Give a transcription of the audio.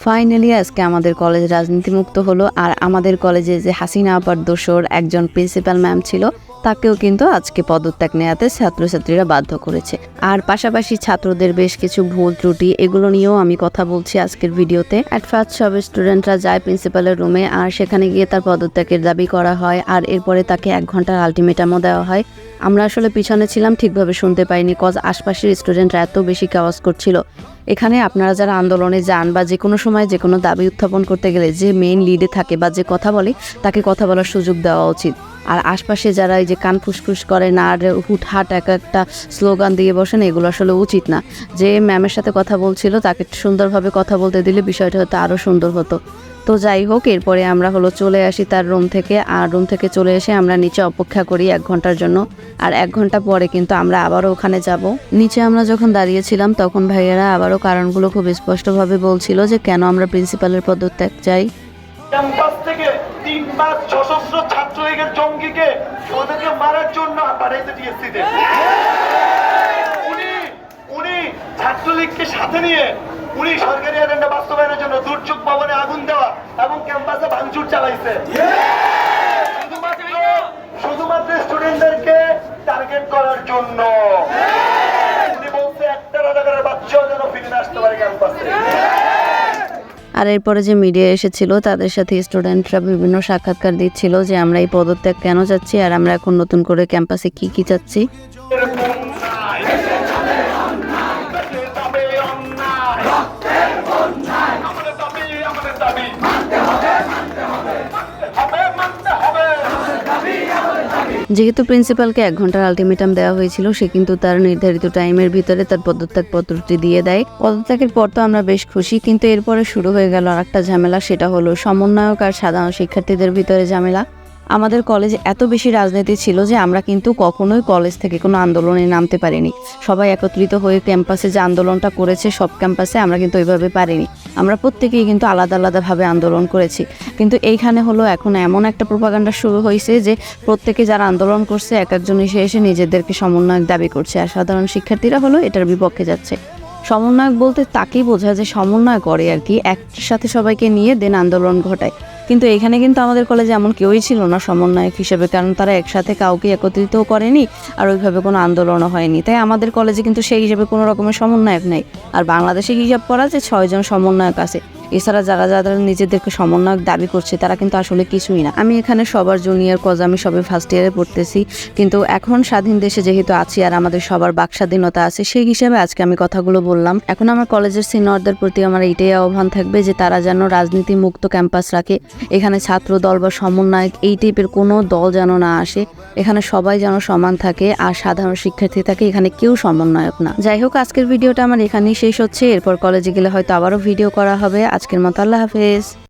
Finally আজকে আমাদের college রাজনীতিমুক্ত হলো। আর আমাদের কলেজে যে হাসিনা আপার দোসর একজন প্রিন্সিপাল ম্যাম ছিল, তাকেও কিন্তু আজকে পদত্যাগ নেওয়াতে ছাত্রছাত্রীরা বাধ্য করেছে। আর পাশাপাশি ছাত্রদের বেশ কিছু ভুল ত্রুটি, এগুলো নিয়েও আমি কথা বলছি আজকের ভিডিওতে। অ্যাট ফার্স্ট সব স্টুডেন্টরা যায় প্রিন্সিপালের রুমে, আর সেখানে গিয়ে তার পদত্যাগের দাবি করা হয়। আর এরপরে তাকে 1 ঘন্টার আলটিমেটামও দেওয়া হয়। আমরা আসলে পিছনে ছিলাম, ঠিকভাবে শুনতে পাইনি, কজ আশপাশের স্টুডেন্টরা এত বেশি আওয়াজ করছিল। এখানে আপনারা যারা আন্দোলনে যান বা যে কোনো সময় যে কোনো দাবি উত্থাপন করতে গেলে যে মেইন লিডে থাকে বা যে কথা বলে, তাকে কথা বলার সুযোগ দেওয়া উচিত। আর আশপাশে যারা এই যে কান ফুসফুস করে না, আর হুটহাট একটা স্লোগান দিয়ে বসেন, এগুলো আসলে উচিত না। যে ম্যামের সাথে কথা বলছিল তাকে সুন্দরভাবে কথা বলতে দিলে বিষয়টা হয়তো আরও সুন্দর হতো। তো যাই হোক, এরপরে আমরা চলে আসি তার রুম থেকে। আর রুম থেকে চলে এসে আমরা নিচে অপেক্ষা করি 1 ঘন্টার জন্য। আর 1 ঘন্টা পরে কিন্তু আমরা আবারও ওখানে যাব। নিচে আমরা যখন দাঁড়িয়েছিলাম তখন ভাইয়েরা আবারও কারণগুলো খুব স্পষ্টভাবে বলছিল যে কেন আমরা প্রিন্সিপালের পদত্যাগ চাই। ক্যাম্পাস থেকে 3 মাস সশস্ত্র ছাত্রলীগের জঙ্গিকে ওদেরকে মারার জন্য পাঠাইতে টিএসসিতে। উনি ছাত্রলীগকে সাথে নিয়ে উনি সরকারি এজেন্ডা বাস্তবায়নের জন্য দুর্যোগ ভবনে আগুন দেওয়া এবং ক্যাম্পাসে ভাঙচুর চালাইছে। শুধুমাত্র স্টুডেন্টদেরকে টার্গেট করার জন্য। উনি বলছে একটা রাজাকারের বাচ্চাও যেন ফিরে না আসতে পারে ক্যাম্পাসে। আর এরপরে যে মিডিয়া এসেছিল তাদের সাথে স্টুডেন্টরা বিভিন্ন সাক্ষাৎকার দিচ্ছিল যে আমরা এই পদত্যাগ কেন চাচ্ছি, আর আমরা এখন নতুন করে ক্যাম্পাসে কি চাচ্ছি। যেহেতু প্রিন্সিপালকে 1 ঘন্টার আলটিমেটাম দেওয়া হয়েছিল, সে কিন্তু তার নির্ধারিত টাইমের ভিতরে তার পদত্যাগ পত্রটি দিয়ে দেয়। পদত্যাগের পর তো আমরা বেশ খুশি, কিন্তু এরপরে শুরু হয়ে গেল আরেকটা ঝামেলা। সেটা হলো সমন্বয়ক আর সাধারণ শিক্ষার্থীদের ভিতরে ঝামেলা। আমাদের কলেজে এত বেশি রাজনীতি ছিল যে আমরা কিন্তু কখনোই কলেজ থেকে কোনো আন্দোলনে নামতে পারিনি। সবাই একত্রিত হয়ে ক্যাম্পাসে যে আন্দোলনটা করেছে, সব ক্যাম্পাসে আমরা কিন্তু ওইভাবে পারিনি। আমরা প্রত্যেকেই কিন্তু আলাদা আলাদাভাবে আন্দোলন করেছি। কিন্তু এইখানে এখন এমন একটা প্রোপাগান্ডা শুরু হয়েছে যে প্রত্যেকে যারা আন্দোলন করছে এক একজন এসে নিজেদেরকে সমন্বয়ক দাবি করছে, আর সাধারণ শিক্ষার্থীরা এটার বিপক্ষে যাচ্ছে। সমন্বয়ক বলতে তাকেই বোঝায় যে সমন্বয় করে আর কি, একসাথে সবাইকে নিয়ে দেন আন্দোলন ঘটায়। কিন্তু এখানে কিন্তু আমাদের কলেজে এমন কেউই ছিল না সমন্বয়ক হিসেবে, কারণ তারা একসাথে কাউকে একত্রিতও করেনি আর ওইভাবে কোনো আন্দোলনও হয়নি। তাই আমাদের কলেজে কিন্তু সেই হিসেবে কোনো রকমের সমন্বয়ক নেই। আর বাংলাদেশে হিসাব করা যে 6 জন সমন্বয়ক আছে। এছাড়া যারা যারা নিজেদেরকে সমন্বয়ক দাবি করছে তারা কিন্তু আসলে কিছুই না। আমি এখানে সবার জুনিয়র, কজ আমি সবে ফার্স্ট ইয়ারে পড়তেছি, কিন্তু এখন স্বাধীন দেশে যেহেতু আছি আর আমাদের সবার বাক স্বাধীনতা আছে, সেই হিসেবে আজকে আমি কথাগুলো বললাম। এখন আমার কলেজের সিনিয়রদের প্রতি আমার এইটাই আহ্বান থাকবে যে তারা যেন রাজনীতি মুক্ত ক্যাম্পাস রাখে। এখানে ছাত্র দল বা সমন্বয়ক এই টাইপের কোনো দল যেন না আসে। এখানে সবাই যেন সমান থাকে আর সাধারণ শিক্ষার্থী থাকে, এখানে কেউ সমন্বয়ক না। যাই হোক, আজকের ভিডিওটা আমার এখানেই শেষ হচ্ছে। এরপর কলেজে গেলে হয়তো আবারও ভিডিও করা হবে। আজকের মতো আল্লাহ হাফেজ।